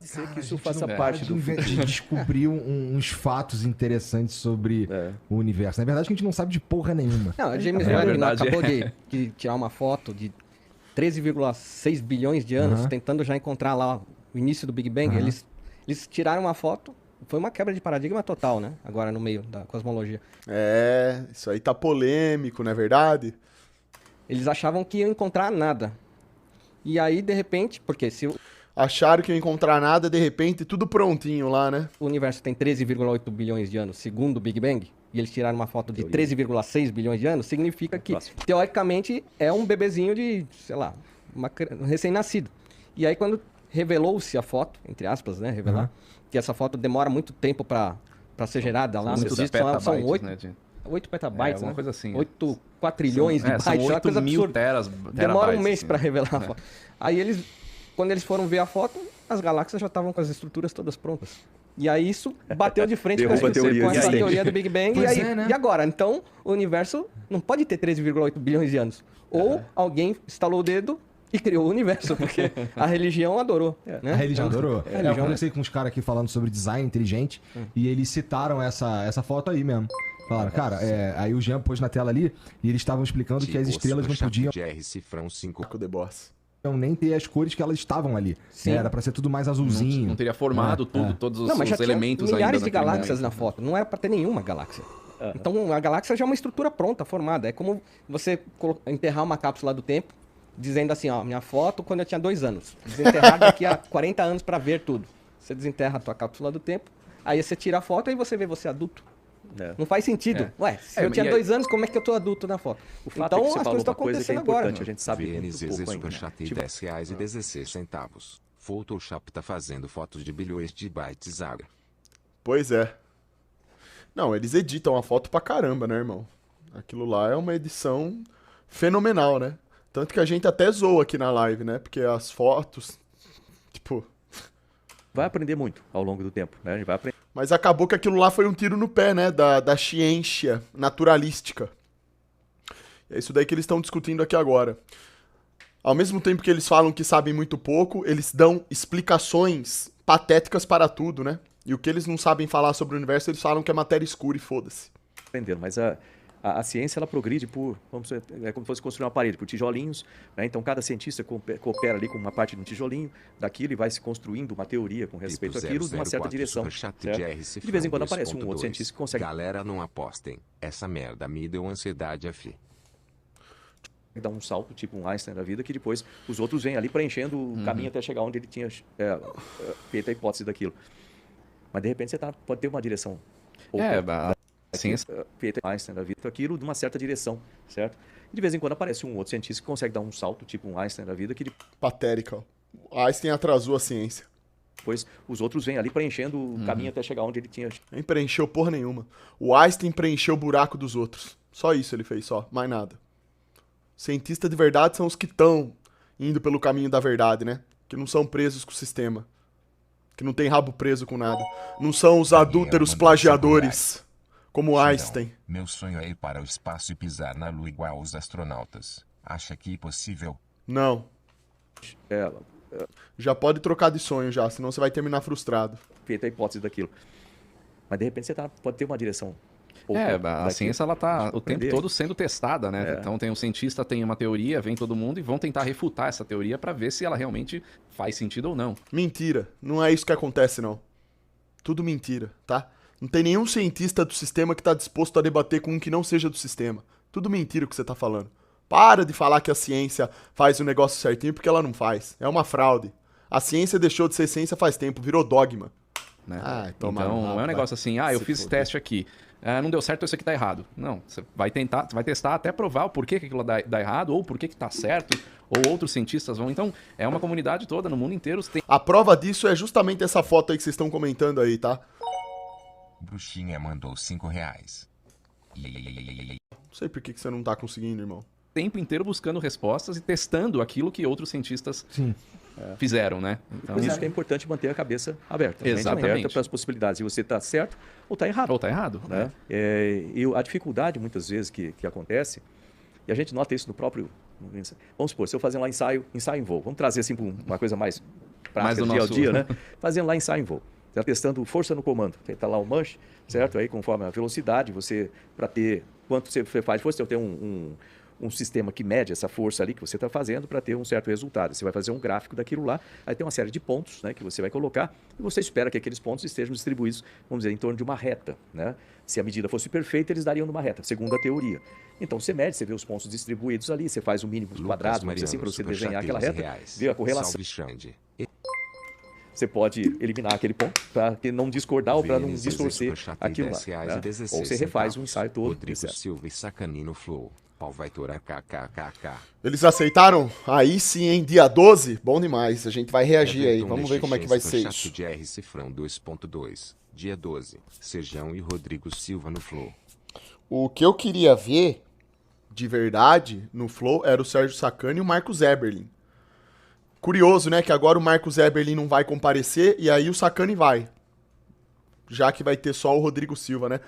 pode ser Cara, que a isso gente faça não parte para do futuro. de descobrir uns fatos interessantes sobre o universo. Na verdade, a gente não sabe de porra nenhuma. Não, a James É Webb verdade, acabou de tirar uma foto de 13,6 bilhões de anos, Aham. tentando já encontrar lá o início do Big Bang. Aham. Eles tiraram uma foto, foi uma quebra de paradigma total, né? Agora no meio da cosmologia. Isso aí tá polêmico, não é verdade? Eles achavam que iam encontrar nada. E aí, de repente, porque se o Acharam que ia encontrar nada, de repente, tudo prontinho lá, né? universo tem 13,8 bilhões de anos, segundo o Big Bang, e eles tiraram uma foto de 13,6 bilhões de anos, significa que, teoricamente, é um bebezinho de, sei lá, um recém-nascido. E aí, quando revelou-se a foto, entre aspas, né, revelar, que essa foto demora muito tempo para ser gerada lá, muitos dizem que são 8, né? 8 petabytes, alguma né? coisa assim. 8 quatrilhões de bytes, são é uma 8 coisa mil absurda. terabytes. Demora um mês assim. para revelar a foto. Aí eles, quando eles foram ver a foto, as galáxias já estavam com as estruturas todas prontas. E aí isso bateu de frente com Derruba a teoria essa existente. teoria do Big Bang. Pois E, aí, é, né? e agora? Então, o universo não pode ter 13,8 bilhões de anos. Ou alguém estalou o dedo e criou o universo, porque a religião adorou. Né? A religião adorou. A religião, Eu conversei com uns caras aqui falando sobre design inteligente e eles citaram essa foto aí mesmo. Falaram, cara, aí o Jean pôs na tela ali e eles estavam explicando que as estrelas não podiam GR Cifrão 5. Com o The Boss. nem ter as cores que elas estavam ali. Sim. Era pra ser tudo mais azulzinho. Não teria formado todos os, Não, mas já os tinha elementos milhares ainda de naquele galáxias momento. na foto. Não era para ter nenhuma galáxia. Então, a galáxia já é uma estrutura pronta, formada. É como você enterrar uma cápsula do tempo, dizendo assim, ó, minha foto quando eu tinha 2 anos. Desenterrar daqui a 40 anos para ver tudo. Você desenterra a tua cápsula do tempo, aí você tira a foto e você vê você adulto. Não faz sentido. Ué, se eu tinha 2 anos, como é que eu tô adulto na foto? O fato Então, é que você as falou coisas estão uma coisa que é acontecendo agora. importante, a gente sabe muito VNZZ pouco ainda. Superchat Tipo, R$10,16. Photoshop tá fazendo fotos de bilhões de bytes água. Pois é. Não, eles editam a foto pra caramba, né, irmão? Aquilo lá é uma edição fenomenal, né? Tanto que a gente até zoa aqui na live, né? Porque as fotos, tipo... vai aprender muito ao longo do tempo, né? A gente vai aprender. Mas acabou que aquilo lá foi um tiro no pé, né? Da ciência naturalística. E é isso daí que eles estão discutindo aqui agora. Ao mesmo tempo que eles falam que sabem muito pouco, eles dão explicações patéticas para tudo, né? E o que eles não sabem falar sobre o universo, eles falam que é matéria escura e foda-se. Mas a ciência, ela progride por, vamos dizer, é como se fosse construir uma parede, por tijolinhos, né? Então, cada cientista coopera ali com uma parte de um tijolinho daquilo e vai se construindo uma teoria com respeito àquilo, numa certa direção. Certo? De vez em quando aparece um outro cientista que consegue Galera, não apostem. Essa merda me deu ansiedade, fi. dar um salto, tipo um Einstein da vida, que depois os outros vêm ali preenchendo o caminho até chegar onde ele tinha feito a hipótese daquilo. Mas, de repente, você pode ter uma direção. Feita Einstein da vida, aquilo de uma certa direção, certo? E de vez em quando aparece um outro cientista que consegue dar um salto, tipo um Einstein da vida, que Patética, ó. Einstein atrasou a ciência. depois os outros vêm ali preenchendo o caminho até chegar onde ele tinha. Nem preencheu porra nenhuma. O Einstein preencheu o buraco dos outros. Só isso ele fez, só. Mais nada. Cientistas de verdade são os que estão indo pelo caminho da verdade, né? Que não são presos com o sistema. Que não tem rabo preso com nada. Não são os adúlteros plagiadores. Como Einstein. Meu sonho é ir para o espaço e pisar na lua igual os astronautas. Acha que é possível? Não. Já pode trocar de sonho já, senão você vai terminar frustrado. Feita a hipótese daquilo. Mas, de repente, você pode ter uma direção. A ciência ela tá o tempo aprender. todo sendo testada, né? Então tem um cientista, tem uma teoria, vem todo mundo e vão tentar refutar essa teoria para ver se ela realmente faz sentido ou não. Mentira. Não é isso que acontece, não. Tudo mentira, tá? Não tem nenhum cientista do sistema que tá disposto a debater com um que não seja do sistema. Tudo mentira o que você tá falando. Para de falar que a ciência faz o negócio certinho, porque ela não faz. É uma fraude. A ciência deixou de ser ciência faz tempo, virou dogma. Né? Então não é um negócio assim, eu fiz esse teste aqui, não deu certo, isso aqui tá errado. Não, você vai tentar, vai testar até provar o porquê que aquilo dá errado, ou porquê que tá certo, ou outros cientistas vão. Então, é uma comunidade toda, no mundo inteiro. A prova disso é justamente essa foto aí que vocês estão comentando aí, tá? Bruxinha mandou R$5. Não sei por que você não tá conseguindo, irmão. Tempo inteiro buscando respostas e testando aquilo que outros cientistas fizeram, né? Então, Por isso que é importante manter a cabeça aberta. A mente Exatamente. aberta para as possibilidades. E você está certo ou está errado. ou tá errado, Né? E a dificuldade, muitas vezes, que acontece, e a gente nota isso no próprio... Vamos supor, se eu fazer lá ensaio em voo, vamos trazer assim uma coisa mais prática do dia a dia, né? Fazendo lá ensaio em voo. Você está testando força no comando. Está lá o manche, certo? Aí, conforme a velocidade, para ter quanto você faz força, você tem um sistema que mede essa força ali que você está fazendo para ter um certo resultado. Você vai fazer um gráfico daquilo lá, aí tem uma série de pontos, né, que você vai colocar e você espera que aqueles pontos estejam distribuídos, vamos dizer, em torno de uma reta, né? Se a medida fosse perfeita, eles dariam numa reta, segundo a teoria. Então você mede, você vê os pontos distribuídos ali, você faz o mínimo quadrado, vamos dizer assim, para você desenhar aquela reta, vê a correlação. Você pode eliminar aquele ponto para não discordar ou para não distorcer aquilo lá. Né? Ou você refaz o ensaio todo. Rodrigo Silva e Sacanino Flow. Pau vai torar kkkk. Eles aceitaram? Aí sim, hein? Dia 12? Bom demais. A gente vai reagir aí. Vamos ver como é que vai ser isso. De R Cifrão 2.2. Dia 12. Sejão e Rodrigo Silva no Flow. O que eu queria ver, de verdade, no Flow, era o Sérgio Sacani e o Marcos Eberlin. Curioso, né? Que agora o Marcos Eberlin não vai comparecer e aí o Sacani vai. Já que vai ter só o Rodrigo Silva, né?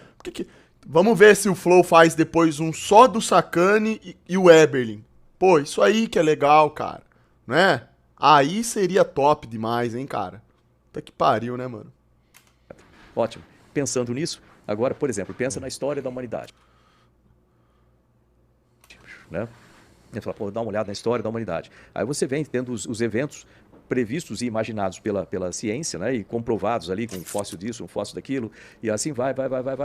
Vamos ver se o Flow faz depois um só do Sacani e o Eberlin. Pô, isso aí que é legal, cara. Né? Aí seria top demais, hein, cara? Puta que pariu, né, mano? Ótimo. Pensando nisso, agora, por exemplo, pensa na história da humanidade. Né? Você fala, pô, dá uma olhada na história da humanidade. Aí você vem tendo os eventos previstos e imaginados pela ciência, né? E comprovados ali com um fóssil disso, um fóssil daquilo, e assim vai.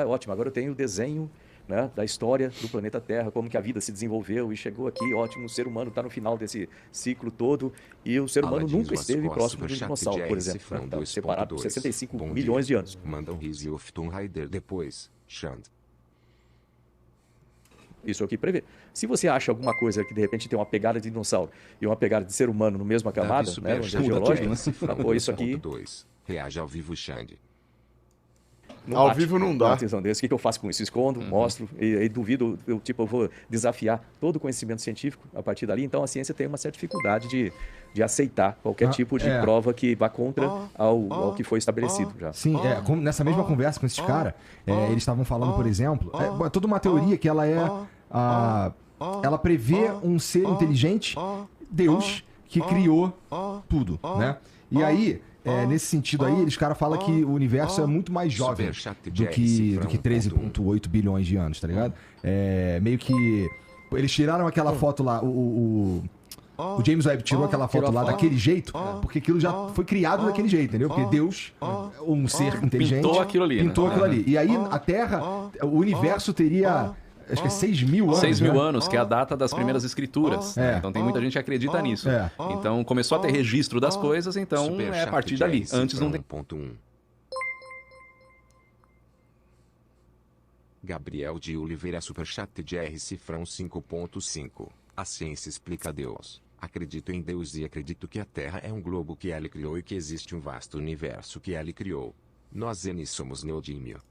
Ótimo, agora eu tenho o desenho, né, da história do planeta Terra, como que a vida se desenvolveu e chegou aqui, ótimo, o ser humano está no final desse ciclo todo, e o ser humano nunca esteve próximo de um dinossauro, por exemplo, né? Tá separado por 65 milhões de anos. Manda um riso e o Tomb Raider depois, Xand. Isso é o que prevê. Se você acha alguma coisa que de repente tem uma pegada de dinossauro e uma pegada de ser humano no mesma camada, né, onde é geológica, pô, isso aqui... Reage ao vivo, Xande. Ao vivo não dá. O que eu faço com isso? Escondo, mostro, e duvido, eu vou desafiar todo o conhecimento científico a partir dali. Então a ciência tem uma certa dificuldade de aceitar qualquer tipo de prova que vá contra ao que foi estabelecido já. Sim, nessa mesma conversa com esses caras, eles estavam falando, por exemplo, toda uma teoria que ela ela prevê um ser inteligente, Deus, que criou tudo, né? E aí, nesse sentido aí, eles falam que o universo é muito mais jovem do que 13,8 bilhões de anos, tá ligado? Meio que... Eles tiraram aquela foto lá, o James Webb tirou aquela foto lá daquele jeito, porque aquilo já foi criado daquele jeito, entendeu? Porque Deus, um ser inteligente... Pintou aquilo ali. Pintou aquilo ali. E aí, a Terra, o universo teria... Acho que é 6 mil anos. 6 mil né? anos, que é a data das primeiras escrituras. Então tem muita gente que acredita nisso. Então começou a ter registro das coisas, então é a partir dali. Antes não tem. 1.1. Gabriel de Oliveira, Superchat de R Cifrão 5.5. A ciência explica Deus. Acredito em Deus e acredito que a Terra é um globo que ele criou e que existe um vasto universo que ele criou. Nós somos neodímio.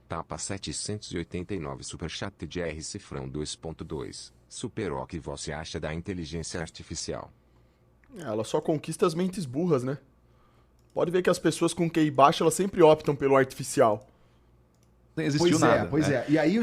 Tapa 789 Superchat de R Cifrão 2.2. Superou o que você acha da inteligência artificial? Ela só conquista as mentes burras, né? Pode ver que as pessoas com QI baixo, elas sempre optam pelo artificial. Não existiu nada. Pois é. E aí,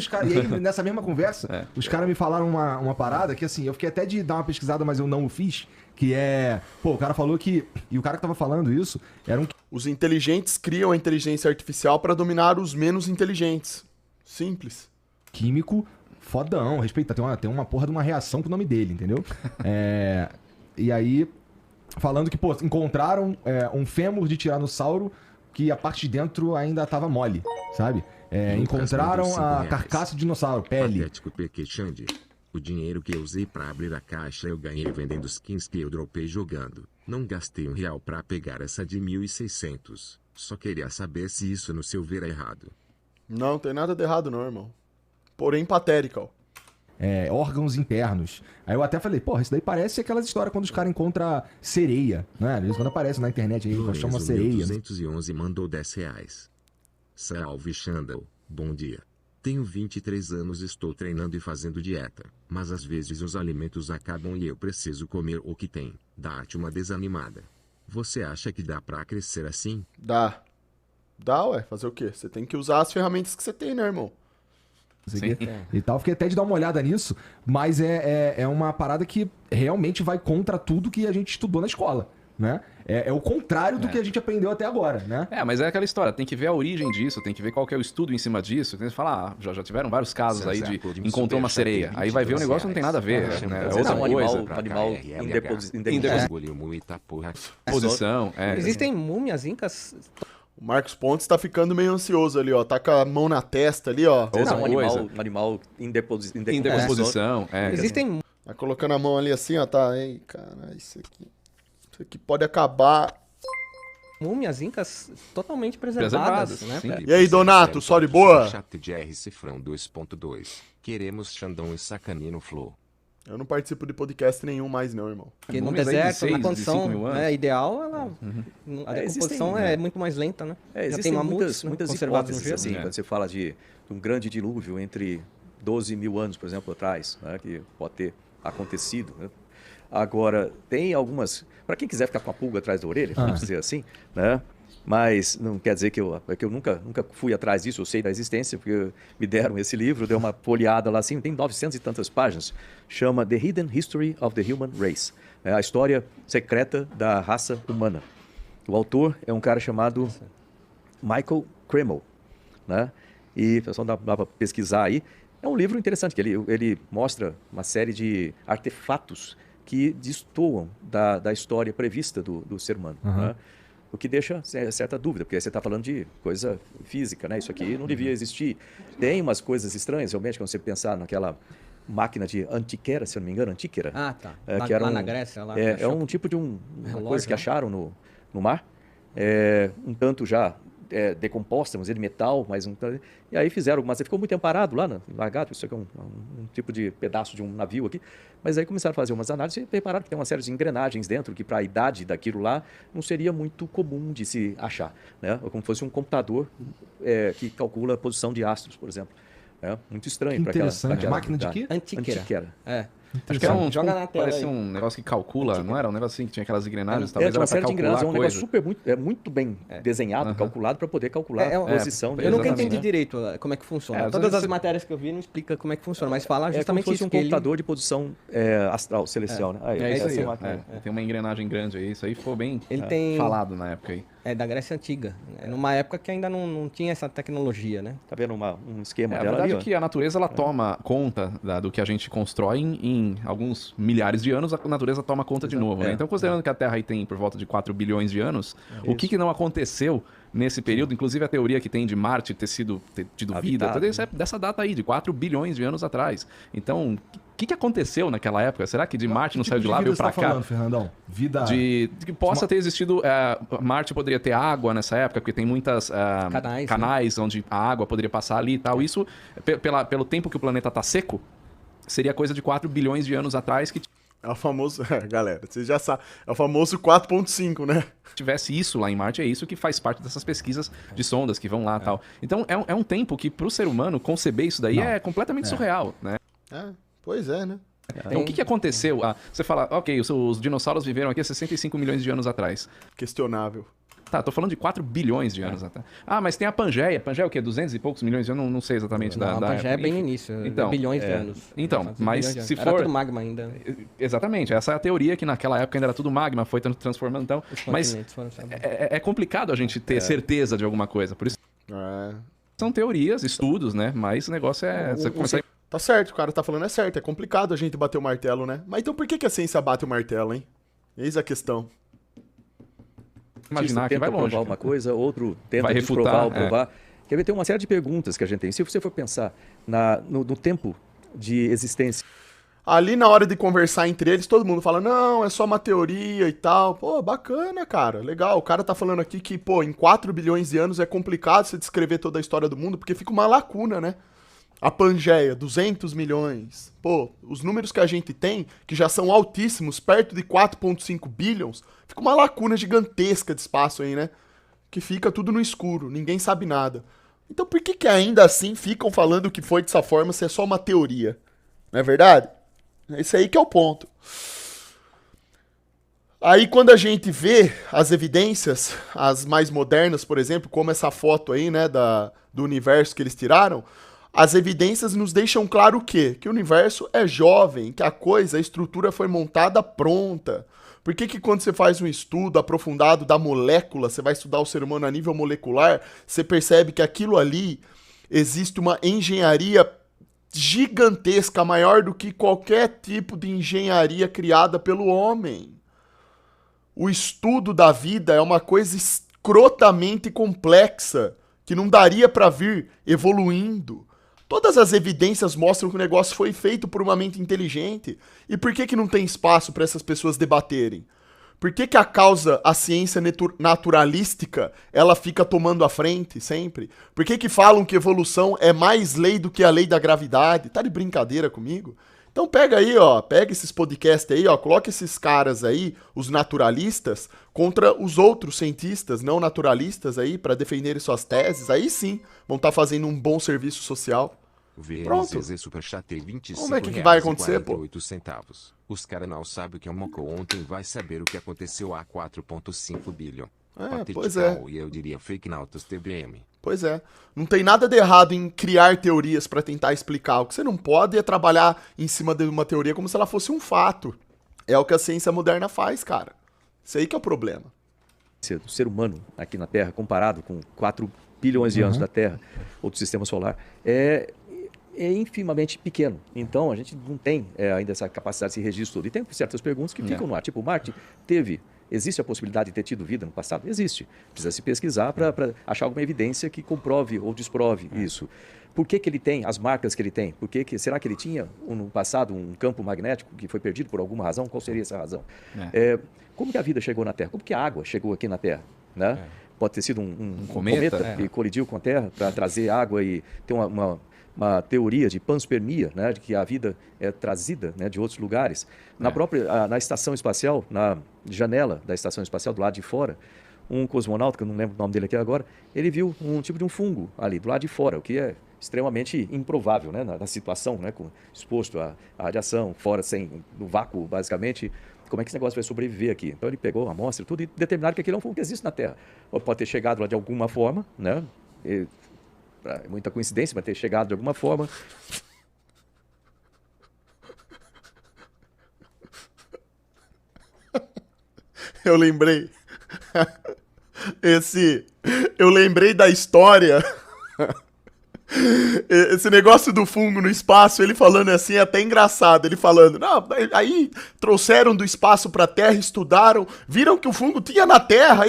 nessa mesma conversa, os caras me falaram uma parada que, assim, eu fiquei até de dar uma pesquisada, mas eu não o fiz, que é... Pô, o cara falou que... E o cara que tava falando isso era um... Os inteligentes criam a inteligência artificial para dominar os menos inteligentes. Simples. Químico fodão, respeita. Tem uma porra de uma reação com o nome dele, entendeu? E aí, falando que, pô, encontraram um fêmur de tiranossauro que a parte de dentro ainda tava mole, sabe? Encontraram a carcaça de dinossauro, pele. Patético PQ Xande. O dinheiro que eu usei pra abrir a caixa eu ganhei vendendo skins que eu dropei jogando. Não gastei R$1 pra pegar essa de 1.600. Só queria saber se isso no seu ver é errado. Não, tem nada de errado não, irmão. Porém patético. Órgãos internos. Aí eu até falei, porra, isso daí parece aquelas histórias quando os caras encontram sereia, né? Eles quando aparece na internet aí, acham uma sereia. 211 mandou R$10. Salve Xandão, bom dia. Tenho 23 anos e estou treinando e fazendo dieta, mas às vezes os alimentos acabam e eu preciso comer o que tem. Dá-te uma desanimada. Você acha que dá pra crescer assim? Dá. Dá, ué. Fazer o quê? Você tem que usar as ferramentas que você tem, né, irmão? não sei o quê, e tal. Fiquei até de dar uma olhada nisso, mas é uma parada que realmente vai contra tudo que a gente estudou na escola, né? É o contrário do que a gente aprendeu até agora, né? Mas é aquela história, tem que ver a origem disso, tem que ver qual que é o estudo em cima disso, tem que falar, já tiveram vários casos aí de encontrou uma sereia, aí vai ver o negócio não tem nada a ver, né? É outra coisa. Animal em Posição, Existem múmias incas... O Marcos Pontes tá ficando meio ansioso ali, ó. Tá com a mão na testa ali, ó. Outra coisa. Animal em Em decomposição. Existem Tá colocando a mão ali assim, ó. Tá, ei, cara, isso aqui pode acabar. múmias incas totalmente preservadas, né? sim. E aí, Donato, só de boa? Chat de R Cifrão 2.2. Queremos Xandão e Sacanino Flow. Eu não participo de podcast nenhum mais, não, irmão. Porque no Múmias aí de deserto, 6, na de condição 5 mil anos. ideal, a decomposição é muito mais lenta, né? Já tem mamutes muitas conservados no hipóteses, gelo. assim, quando você fala de um grande dilúvio entre 12 mil anos, por exemplo, atrás, né, que pode ter acontecido, né? Agora, tem algumas... Para quem quiser ficar com a pulga atrás da orelha, vamos dizer assim, né? Mas não quer dizer que eu nunca fui atrás disso, eu sei da existência, porque me deram esse livro, dei uma folheada lá assim, tem 900 e tantas páginas, chama The Hidden History of the Human Race, é a história secreta da raça humana. O autor é um cara chamado Michael Cremo, né? E o pessoal dá para pesquisar aí. É um livro interessante, que ele mostra uma série de artefatos que destoam da história prevista do ser humano, né? O que deixa certa dúvida, porque você está falando de coisa física, né? Isso aqui não devia existir. Tem umas coisas estranhas, realmente, quando você pensar naquela máquina de Antiquera, se eu não me engano, Antiquera. Ah, tá. Que era lá na Grécia. Lá é um tipo de uma relógio, coisa que né? acharam no mar, um tanto já decomposta, mas de metal, mas e aí fizeram, mas ficou muito tempo parado lá, largado, isso aqui é um tipo de pedaço de um navio aqui, mas aí começaram a fazer umas análises e repararam que tem uma série de engrenagens dentro, que para a idade daquilo lá não seria muito comum de se achar, né? Como se fosse um computador que calcula a posição de astros, por exemplo. Muito estranho para aquela... Interessante. Máquina de quê? Antiquera. Acho que era Joga na tela parece aí. um negócio que calcula, não era? Um negócio assim que tinha aquelas engrenagens, Tinha talvez uma era para série de calcular engrenagens, é um coisa. negócio muito bem desenhado, calculado, para poder calcular a posição. Eu nunca Exatamente, entendi né? direito como é que funciona. Às Todas vezes as matérias que eu vi não explica como é que funciona, mas fala É como justamente se fosse isso. um que ele- computador de posição astral, celestial, né? É isso aí. essa máquina. Tem uma engrenagem grande aí, isso aí ficou bem Ele tem- falado na época aí. É da Grécia Antiga. Numa época que ainda não tinha essa tecnologia, né? Tá vendo um esquema A dela verdade ali, é que a natureza ela toma conta do que a gente constrói em alguns milhares de anos, a natureza toma conta de novo, né? Então, considerando que a Terra aí tem por volta de 4 bilhões de anos, o que não aconteceu nesse período, inclusive a teoria que tem de Marte ter tido vida, Habitado, tudo isso é dessa data aí, de 4 bilhões de anos atrás. Então, o que aconteceu naquela época? Será que de Marte não Que saiu de tipo lá, vida veio você pra tá cá? falando, Fernandão? Vida... De que possa ter existido. Marte poderia ter água nessa época, porque tem muitas canais onde a água poderia passar ali e tal. Isso, pelo tempo que o planeta tá seco, seria coisa de 4 bilhões de anos atrás que É o famoso... galera, vocês já sabem. É o famoso 4.5, né? tivesse isso lá em Marte. É isso que faz parte dessas pesquisas de sondas que vão lá e tal. Então, é um tempo que, pro ser humano, conceber isso daí é completamente surreal, né? Pois é, né? Então, o que aconteceu? Você fala, ok, os dinossauros viveram aqui há 65 milhões de anos atrás. Questionável. Tá, tô falando de 4 bilhões de anos atrás. Ah, mas tem a Pangeia. Pangeia é o quê? 200 e poucos milhões? Eu não sei exatamente Não, a Pangeia é bem no início. Então, bilhões de anos. Então, mas Bilhões de se anos. Era for... tudo magma ainda. Exatamente, essa é a teoria que naquela época ainda era tudo magma, foi transformando, então... Os Mas continentes foram é complicado a gente ter certeza de alguma coisa, por isso são teorias, estudos, né? Mas o negócio é... Você começar a Tá certo, o cara tá falando é certo. É complicado a gente bater o martelo, né? Mas então por que a ciência bate o martelo, hein? Eis a questão. imaginar que tenta vai longe. provar uma coisa, outro tenta Vai refutar, desprovar ou provar. Quer ver, tem uma série de perguntas que a gente tem. Se você for pensar no tempo de existência... Ali na hora de conversar entre eles, todo mundo fala, não, é só uma teoria e tal. Pô, bacana, cara, legal. O cara tá falando aqui que, pô, em 4 bilhões de anos é complicado você descrever toda a história do mundo, porque fica uma lacuna, né? A Pangeia, 200 milhões. Pô, os números que a gente tem, que já são altíssimos, perto de 4,5 bilhões, fica uma lacuna gigantesca de espaço aí, né? Que fica tudo no escuro, ninguém sabe nada. Então por que ainda assim ficam falando que foi dessa forma se é só uma teoria? Não é verdade? Esse aí que é o ponto. Aí quando a gente vê as evidências, as mais modernas, por exemplo, como essa foto aí, né, do universo que eles tiraram, As evidências nos deixam claro o quê? Que o universo é jovem, que a estrutura foi montada pronta. Por que quando você faz um estudo aprofundado da molécula, você vai estudar o ser humano a nível molecular, você percebe que aquilo ali existe uma engenharia gigantesca, maior do que qualquer tipo de engenharia criada pelo homem. O estudo da vida é uma coisa escrotamente complexa, que não daria para vir evoluindo. Todas as evidências mostram que o negócio foi feito por uma mente inteligente. E por que não tem espaço para essas pessoas debaterem? Por que a ciência naturalística, ela fica tomando a frente sempre? Por que falam que evolução é mais lei do que a lei da gravidade? Tá de brincadeira comigo? Então pega aí, ó, pega esses podcasts aí, ó, coloca esses caras aí, os naturalistas, contra os outros cientistas não naturalistas aí, para defenderem suas teses, aí sim vão estar fazendo um bom serviço social. Pronto. Vamos ver o que vai acontecer, pô. Os caras não sabem o que mocou ontem, vai saber o que aconteceu há 4,5 bilhão. Pois é. E eu diria fake nautas TBM. Pois é. Não tem nada de errado em criar teorias para tentar explicar. O que você não pode é trabalhar em cima de uma teoria como se ela fosse um fato. É o que a ciência moderna faz, cara. Isso aí que é o problema. O ser humano aqui na Terra, comparado com 4 bilhões de anos da Terra ou do Sistema Solar, é infimamente pequeno. Então, a gente não tem ainda essa capacidade, esse registro todo. E tem certas perguntas que ficam no ar. Tipo, Marte existe a possibilidade de ter tido vida no passado? Existe. Precisa se pesquisar para achar alguma evidência que comprove ou desprove isso. Por que ele tem as marcas que ele tem? Será que ele tinha no passado um campo magnético que foi perdido por alguma razão? Qual seria essa razão? Como que a vida chegou na Terra? Como que a água chegou aqui na Terra? Né? Pode ter sido um cometa que colidiu com a Terra para trazer água e ter uma teoria de panspermia, né, de que a vida é trazida, né, de outros lugares. Na estação espacial, na janela da estação espacial, do lado de fora, um cosmonauta, que eu não lembro o nome dele aqui agora, ele viu um tipo de um fungo ali, do lado de fora, o que é extremamente improvável, né, na situação, né, exposto à radiação, fora, no vácuo, basicamente. Como é que esse negócio vai sobreviver aqui? Então ele pegou a amostra tudo e determinaram que aquilo é um fungo que existe na Terra. Ou pode ter chegado lá de alguma forma, né? É muita coincidência, mas ter chegado de alguma forma. Eu lembrei. Eu lembrei da história. Esse negócio do fungo no espaço, ele falando assim, é até engraçado. Ele falando, não, aí trouxeram do espaço pra Terra, estudaram, viram que o fungo tinha na Terra,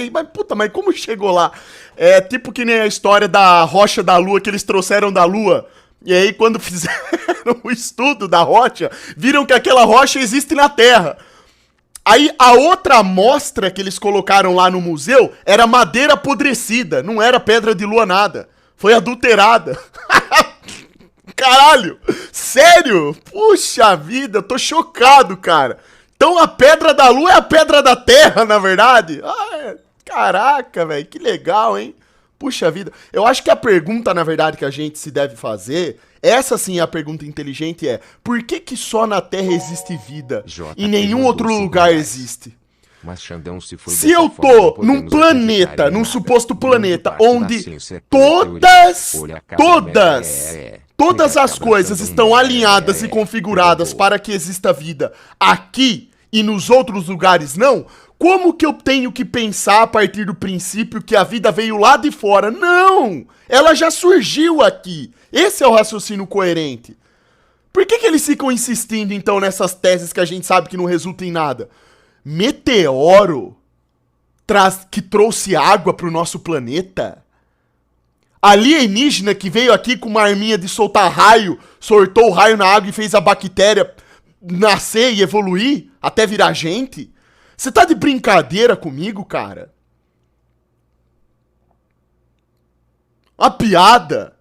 mas como chegou lá? É tipo que nem a história da rocha da Lua, que eles trouxeram da Lua. E aí, quando fizeram o estudo da rocha, viram que aquela rocha existe na Terra. Aí, a outra amostra que eles colocaram lá no museu era madeira apodrecida, não era pedra de lua nada. Foi adulterada. Caralho! Sério? Puxa vida, eu tô chocado, cara. Então a pedra da lua é a pedra da terra, na verdade? Caraca, velho, que legal, hein? Puxa vida. Eu acho que a pergunta, na verdade, que a gente se deve fazer, essa sim é a pergunta inteligente, por que só na Terra existe vida? Em nenhum outro lugar existe? Mas Xandão, se eu tô num planeta, num suposto planeta, onde todas as coisas estão alinhadas e configuradas para que exista vida aqui e nos outros lugares não, como que eu tenho que pensar a partir do princípio que a vida veio lá de fora? Não! Ela já surgiu aqui. Esse é o raciocínio coerente. Por que eles ficam insistindo, então, nessas teses que a gente sabe que não resultam em nada? Meteoro que trouxe água pro nosso planeta? Alienígena que veio aqui com uma arminha de soltar raio, soltou o raio na água e fez a bactéria nascer e evoluir até virar gente? Você tá de brincadeira comigo, cara? Uma piada.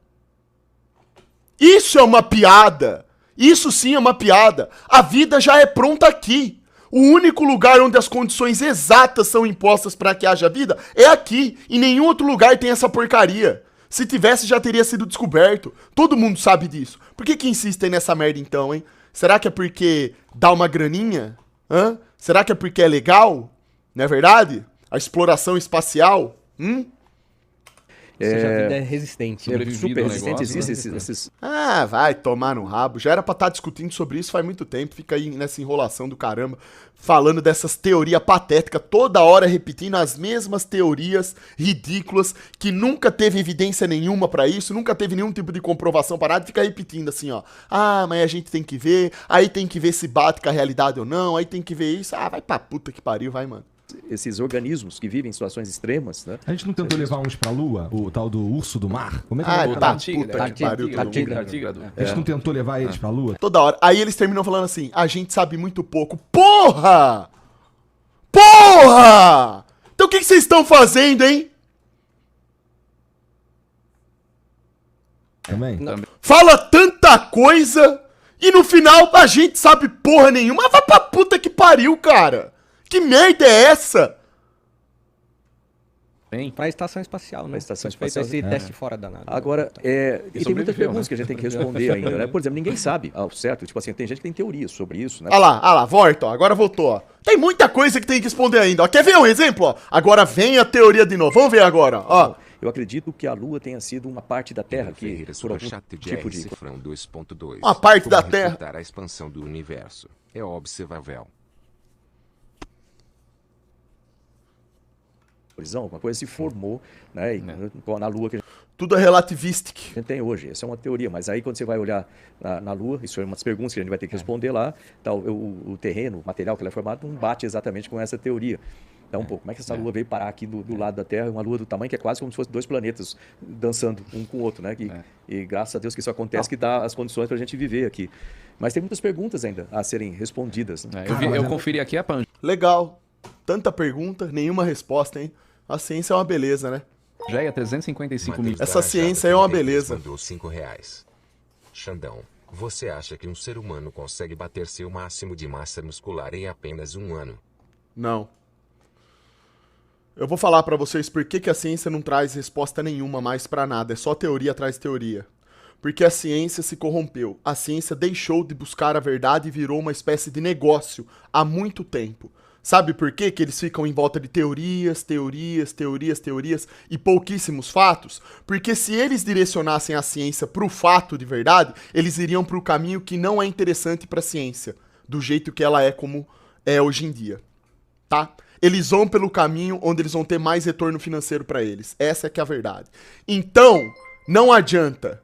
Isso é uma piada. Isso sim é uma piada. A vida já é pronta aqui. O único lugar onde as condições exatas são impostas para que haja vida é aqui. Em nenhum outro lugar tem essa porcaria. Se tivesse, já teria sido descoberto. Todo mundo sabe disso. Por que insistem nessa merda então, hein? Será que é porque dá uma graninha? Hã? Será que é porque é legal? Não é verdade? A exploração espacial? seja, a vida é resistente. Sobrevivido super ao resistente, negócio, existem né? esses Ah, vai tomar no rabo. Já era pra estar discutindo sobre isso faz muito tempo. Fica aí nessa enrolação do caramba, falando dessas teorias patéticas, toda hora repetindo as mesmas teorias ridículas, que nunca teve evidência nenhuma pra isso, nunca teve nenhum tipo de comprovação para nada. Fica repetindo assim, ó. Ah, mas a gente tem que ver, aí tem que ver se bate com a realidade ou não, aí tem que ver isso. Ah, vai pra puta que pariu, vai, mano. esses organismos que vivem em situações extremas, né? A gente não tentou levar uns pra lua? O tal do urso do mar? Como é que Ah, é o tá, nome? puta que pariu. todo mundo. Tartígrado. A gente não tentou levar eles pra lua? Toda hora. Aí eles terminam falando assim, a gente sabe muito pouco. Porra! Porra! Então o que vocês estão fazendo, hein? Também? Fala tanta coisa e no final a gente sabe porra nenhuma. Vai pra puta que pariu, cara. Que merda é essa? Tem. Pra estação espacial, né? Pra estação Foi feito espacial. esse teste fora da nave. Agora, e tem muitas sobreviveu, perguntas né? que a gente tem que responder ainda, né? Por exemplo, ninguém sabe ao certo. Tipo assim, tem gente que tem teorias sobre isso, né? Ah lá, volta, ó. Agora voltou, ó. Tem muita coisa que tem que responder ainda, ó. Quer ver um exemplo, ó? Agora vem a teoria de novo. Vamos ver agora, ó. Eu acredito que a Lua tenha sido uma parte da Terra que, Ferreira por sobre algum chat tipo de... Cifrão 2.2. Uma parte Como da Terra. refutar a expansão do universo. É observável. Horizão, alguma coisa se formou, né? Na Lua que a Tudo é relativístico. gente tem hoje. Essa é uma teoria, mas aí quando você vai olhar na Lua, isso é umas perguntas que a gente vai ter que responder lá, tá, o terreno, o material que ela é formado, não bate exatamente com essa teoria. Então, pô, como é que essa Lua veio parar aqui do lado da Terra, uma Lua do tamanho que é quase como se fossem dois planetas dançando um com o outro, né? E graças a Deus que isso acontece, que dá as condições para a gente viver aqui. Mas tem muitas perguntas ainda a serem respondidas, né? Eu conferi aqui a Pangeia Legal. Tanta pergunta, nenhuma resposta, hein? A ciência é uma beleza, né? 355 mil. Essa ciência é uma beleza. Mandou R$5. Xandão, você acha que um ser humano consegue bater seu máximo de massa muscular em apenas um ano? Não. Eu vou falar pra vocês por que a ciência não traz resposta nenhuma mais pra nada. É só teoria atrás de teoria. Porque a ciência se corrompeu. A ciência deixou de buscar a verdade e virou uma espécie de negócio há muito tempo. Sabe por quê? Que eles ficam em volta de teorias e pouquíssimos fatos? Porque se eles direcionassem a ciência pro fato de verdade, eles iriam pro caminho que não é interessante pra ciência, do jeito que ela é como é hoje em dia, tá? Eles vão pelo caminho onde eles vão ter mais retorno financeiro pra eles. Essa é que é a verdade. Então, não adianta.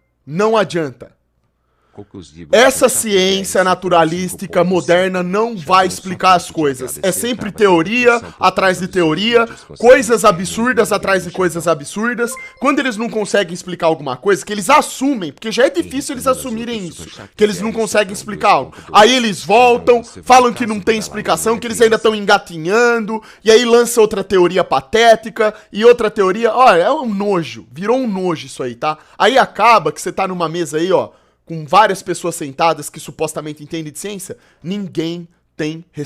Essa ciência naturalística moderna não vai explicar as coisas. É sempre teoria atrás de teoria, coisas absurdas atrás de coisas absurdas. Quando eles não conseguem explicar alguma coisa, que eles assumem, porque já é difícil eles assumirem isso, que eles não conseguem explicar algo. Aí eles voltam, falam que não tem explicação, que eles ainda estão engatinhando, e aí lança outra teoria patética, e outra teoria... Olha, é um nojo, virou um nojo isso aí, tá? Aí acaba que você tá numa mesa aí, ó, com várias pessoas sentadas que supostamente entendem de ciência, ninguém tem